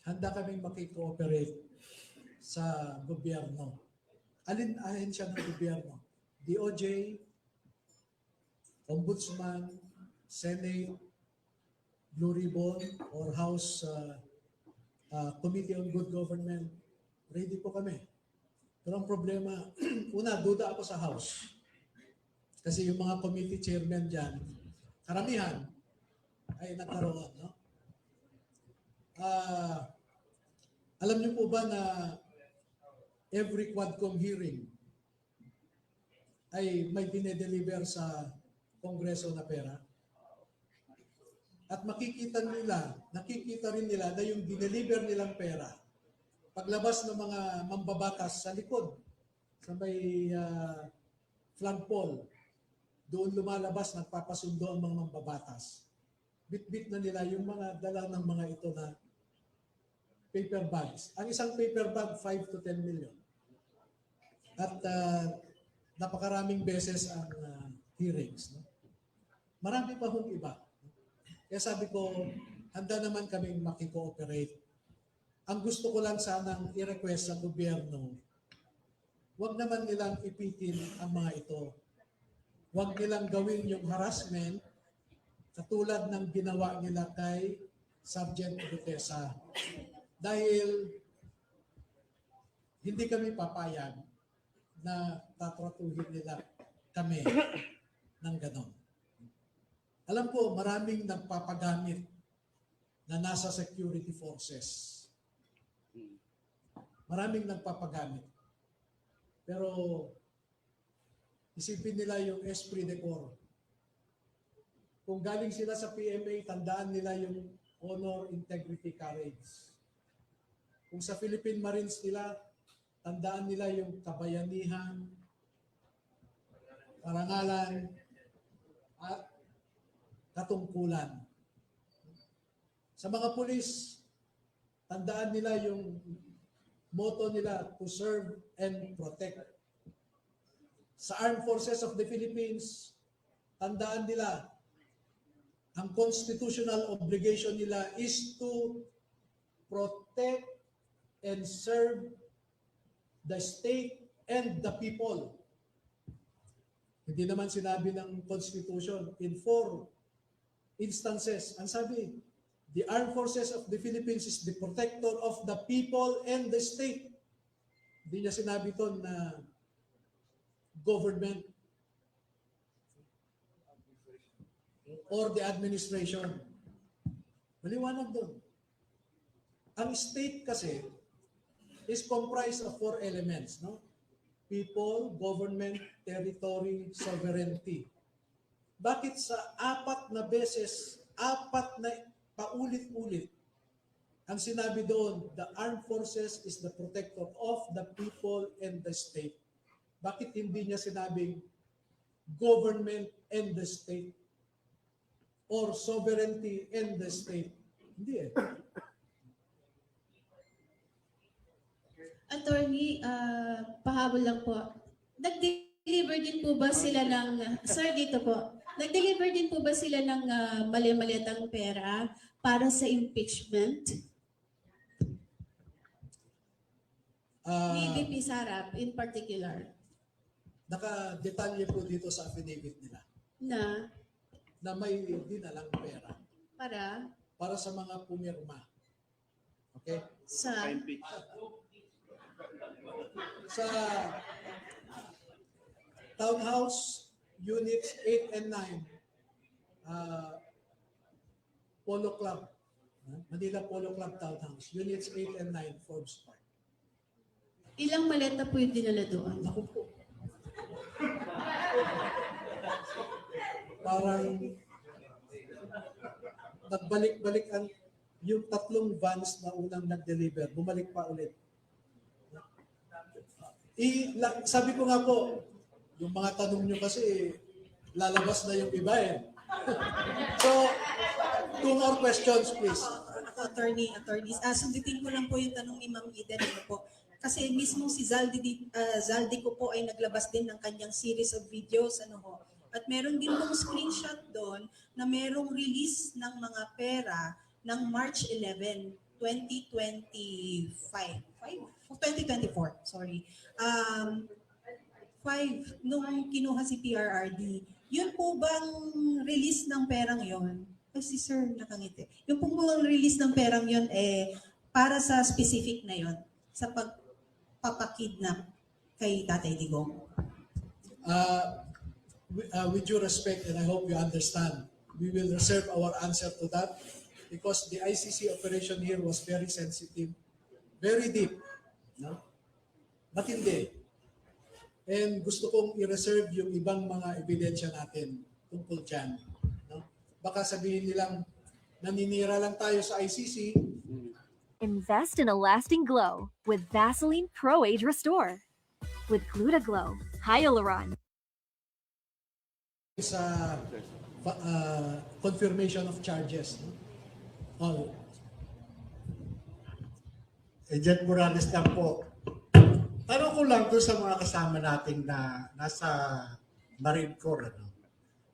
Handa kaming makikooperate sa gobyerno. Alin ahensya ng gobyerno? DOJ, Ombudsman, Senate, Blue Ribbon, or House Committee on Good Government. Ready po kami. Pero ang problema, una, duda ako sa House. Kasi yung mga committee chairman dyan, karamihan ay nagkaroon, no? Alam niyo po ba na every Quadcom hearing ay may dinedeliver sa Kongreso na pera? At nakikita rin nila na yung dineliver nilang pera, paglabas ng mga mambabatas sa likod, sa may flagpole, doon lumalabas, nagpapasundo ang mga mambabatas. Bit-bit na nila yung mga dala ng mga ito na paper bags. Ang isang paper bag, 5 to 10 million. At napakaraming beses ang hearings. No? Marami pa hong iba. Kaya sabi ko, handa naman kaming makikooperate. Ang gusto ko lang sanang i-request sa gobyerno, huwag naman nilang ipitin ang mga ito. Huwag nilang gawin yung harassment katulad ng ginawa nila kay Sergeant Gutesa. Dahil hindi kami papayag na tatratuhin nila kami ng ganon. Alam ko, maraming nagpapagamit na nasa security forces. Maraming nagpapagamit. Pero isipin nila yung esprit de corps. Kung galing sila sa PMA, tandaan nila yung honor, integrity, courage. Kung sa Philippine Marines nila, tandaan nila yung kabayanihan, parangalan, at katungkulan. Sa mga pulis, tandaan nila yung motto nila, to serve and protect. Sa Armed Forces of the Philippines, tandaan nila, ang constitutional obligation nila is to protect and serve the state and the people. Hindi naman sinabi ng Constitution in 4 instances. Ang sabi, the Armed Forces of the Philippines is the protector of the people and the state. Hindi niya sinabi ito na government or the administration. Maliwanag doon. Ang state kasi is comprised of 4 elements, no? People, government, territory, sovereignty. Bakit sa 4 na beses, 4 na paulit-ulit, ang sinabi doon, the armed forces is the protector of the people and the state? Bakit hindi niya sinabing government and the state? Or sovereignty and the state? Hindi eh. Attorney, pahabol lang po. Nag-deliver din po ba sila ng, sir dito po, nag-deliver din po ba sila ng mali-maliatang pera para sa impeachment? Ni VP Sarap in particular. Naka-detalye po dito sa affidavit nila na may dinalang pera para sa mga pumirma. Okay? Sa Townhouse Units 8 and 9, Polo Club, Manila Polo Club Townhouse, Units 8 and 9, Forbes Park. Ilang maleta po yung dinala doon? Ako po. Parang nagbalik-balik yung 3 vans na unang nag-deliver, bumalik pa ulit. Sabi ko nga po, yung mga tanong nyo kasi lalabas na yung iba eh. So, 2 more questions please. attorneys. Sundutin ko lang po yung tanong ni Ma'am Eden. Ano po. Kasi mismo si Zaldico po ay naglabas din ng kanyang series of videos. Ano ho. At meron din pong screenshot doon na merong release ng mga pera ng March 11, 2024. Sorry. 5 nung kinuha si PRRD. Yun po bang release ng perang yon? Ay, si Sir nakangiti. Yung po bang release ng perang yon para sa specific na yon sa pagpapakidnap kay Tatay Digong? With due respect, and I hope you understand, we will reserve our answer to that because the ICC operation here was very sensitive, very deep, no? Matindi. And gusto kong i-reserve yung ibang mga ebidensya natin tungkol dyan. No? Baka sabihin nilang naninira lang tayo sa ICC. Invest in a lasting glow with Vaseline Pro Age Restore. With Glutaglow, Hyaluron, Sa confirmation of charges. No? All. Agent Morales lang po. Tanong ko lang doon sa mga kasama natin na nasa Marine Corps. Ano?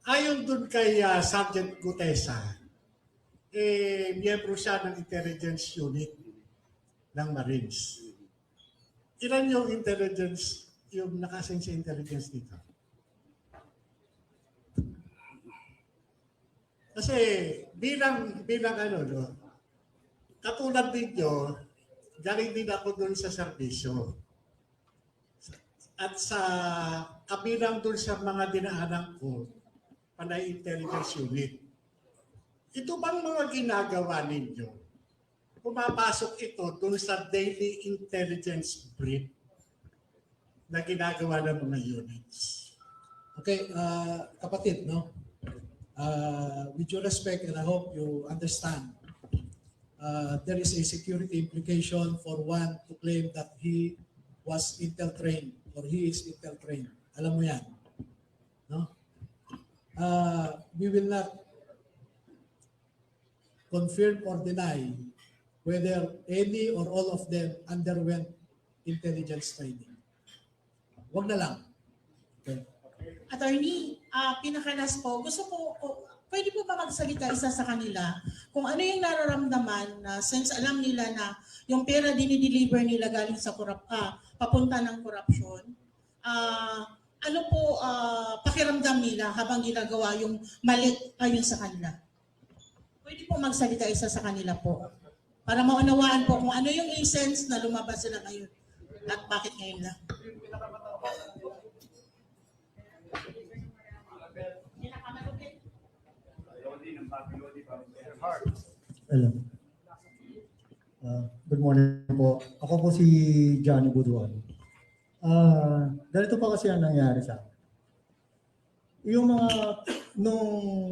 Ayon doon kay Sergeant Gutesa, miyembro siya ng intelligence unit ng Marines. Ilan yung intelligence, yung nakasin sa intelligence dito? Kasi bilang ano, no, katulad ninyo, galing din ako doon sa serbisyo. At sa kabilang doon sa mga dinaanan ko, panay intelligence unit. Ito bang mga ginagawa ninyo? Pumapasok ito doon sa daily intelligence brief na ginagawa ng mga units. Okay, kapatid, no? With your respect, and I hope you understand, there is a security implication for one to claim that he was Intel trained or he is Intel trained. Alam mo yan. No? We will not confirm or deny whether any or all of them underwent intelligence training. Wag na lang. Okay. Attorney, pinakalas po, pwede po ba magsalita isa sa kanila kung ano yung nararamdaman na since alam nila na yung pera dinideliver nila galing sa papunta ng korupsyon, ano po pakiramdam nila habang ginagawa yung mali ayon sa kanila? Pwede po magsalita isa sa kanila po para maunawaan po kung ano yung essence na lumabas sila ngayon at bakit ngayon lang. Hello. Good morning po. Ako po si Johnny Buduan. Ganito pa kasi ang nangyari sa akin. Yung mga,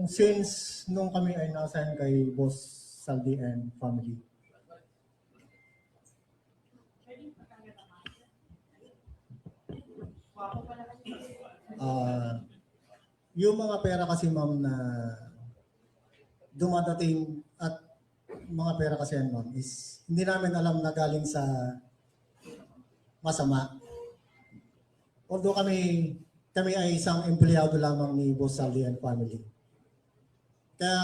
since nung kami ay na-assign kay Boss Saldi and family, yung mga pera kasi ma'am na dumadating at mga pera kasi yan ma'am is hindi namin alam na galing sa masama. Although kami ay isang empleyado lamang ni Boss Saldi and family. Kaya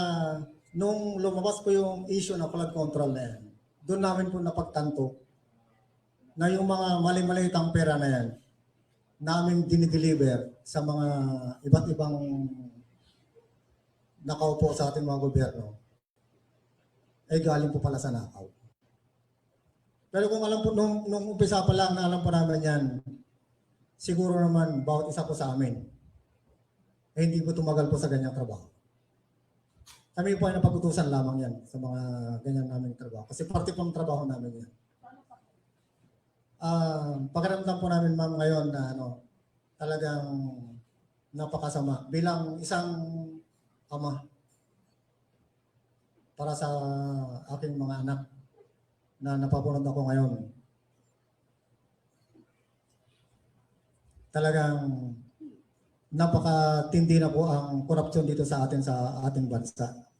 nung lumabas po yung issue ng flood control na yan, doon namin po napagtanto na yung mga mali-malitang pera na yan namin dinideliver sa mga iba't ibang nakaupo sa ating mga gobyerno ay galing po pala sa nakaw. Pero kung alam po, nung umpisa pa lang na alam po namin yan, siguro naman bawat isa po sa amin ay hindi po tumagal po sa ganyang trabaho. Kami po ay napag-utusan lamang yan sa mga ganyan naming trabaho. Kasi parte po ng trabaho namin yan. Pakiramdam po namin ma'am ngayon na talagang napakasama bilang isang ama para sa aking mga anak na napapunod ako ngayon. Talagang napakatindi na po ang korupsyon dito sa ating bansa.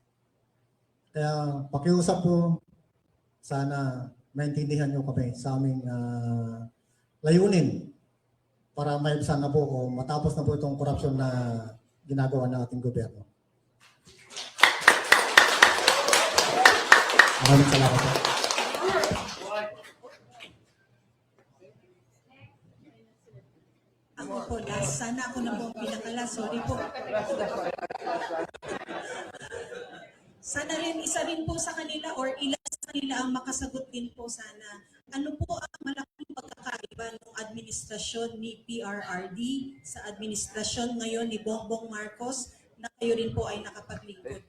Kaya pakiusap po sana maintindihan nyo kami sa aming layunin para maibsan na po o matapos na po itong korupsyon na ginagawa ng ating gobyerno. Maraming salamat po. Ako po, last. Sana ako na po ang pinakala. Sorry po. Sana rin, isa rin po sa kanila or ilan sa kanila ang makasagot din po sana. Ano po ang malaking pagkakaiba ng administrasyon ni PRRD sa administrasyon ngayon ni Bongbong Marcos na kayo rin po ay nakapaglingkod?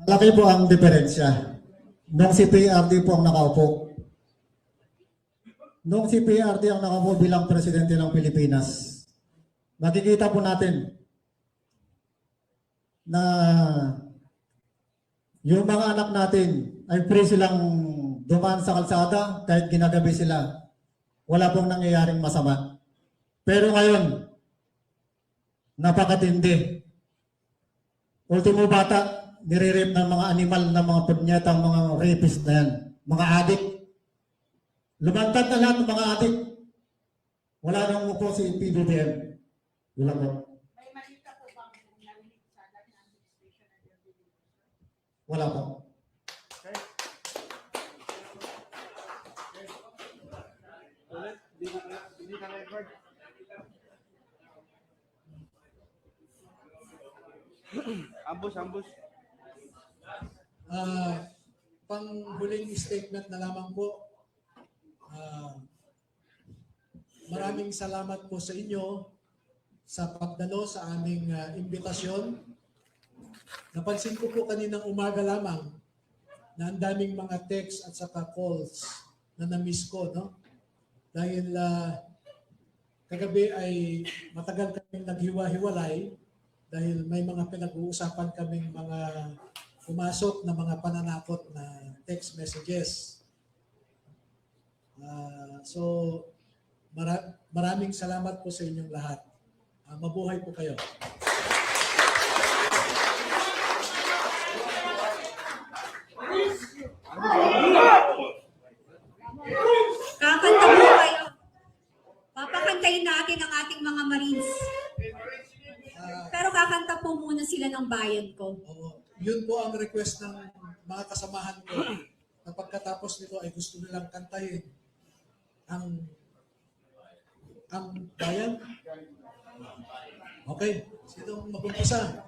Malaki po ang diferensya. Nung si PRD po ang nakaupo. Nung si PRD ang nakaupo bilang presidente ng Pilipinas, makikita po natin na yung mga anak natin ay free silang dumaan sa kalsada kahit ginagabi sila. Wala pong nangyayaring masama. Pero ngayon, napakatindi. Ultimo bata, nire-rape ng mga animal ng mga punyetang mga rapist na yan. Mga adik. Lumantad na lahat ng mga adik. Wala nang upo si PBBM. Wala po. Wala po. Ambus. Panghuling statement na lamang po. Maraming salamat po sa inyo sa pagdalo sa aming imbitasyon. Napansin ko po kaninang umaga lamang na ang daming mga text at saka calls na na-miss ko, no? Dahil kagabi ay matagal kaming naghiwa-hiwalay dahil may mga pinag-uusapan kaming mga pumasok na mga pananakot na text messages. So, maraming salamat po sa inyong lahat. Mabuhay po kayo. Kakanta po kayo. Papakantayin natin ang ating mga Marines. Pero kakanta po muna sila ng bayan ko. Yun po ang request ng mga kasamahan ko. Na pagkatapos nito ay gusto nilang kantahin ang bayan. Okay, sino mag-umpisa?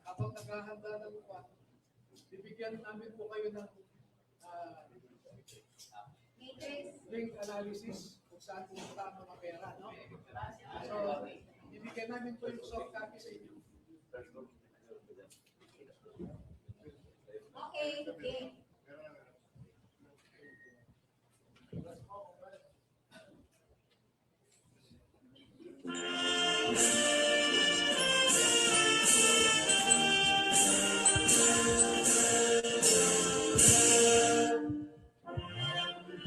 Habang naghahanda ng upan, bibigyan namin po kayo ng link analysis kung saan pumunta ang mga pera. No? So, bibigyan namin po yung soft copy sa inyo. Okay.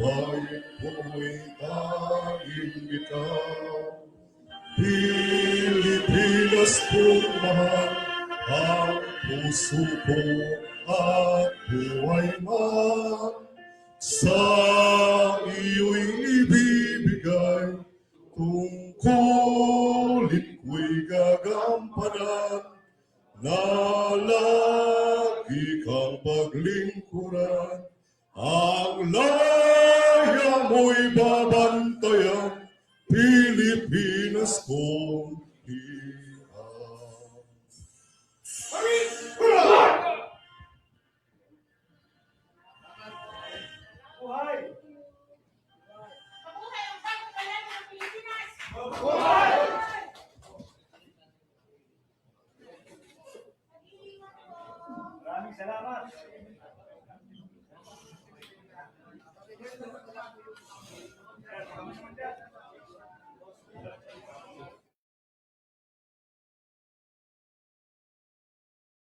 Bayan ko'y tanging bitaw, Pilipinas kong mahal, ang puso ko at buhay man. Sa iyo'y ibibigay, tungkulin ko'y gagampanan, na lagi kang paglingkuran, ang kaya mo'y babantayan Pilipinas kong iha. Maraming salamat.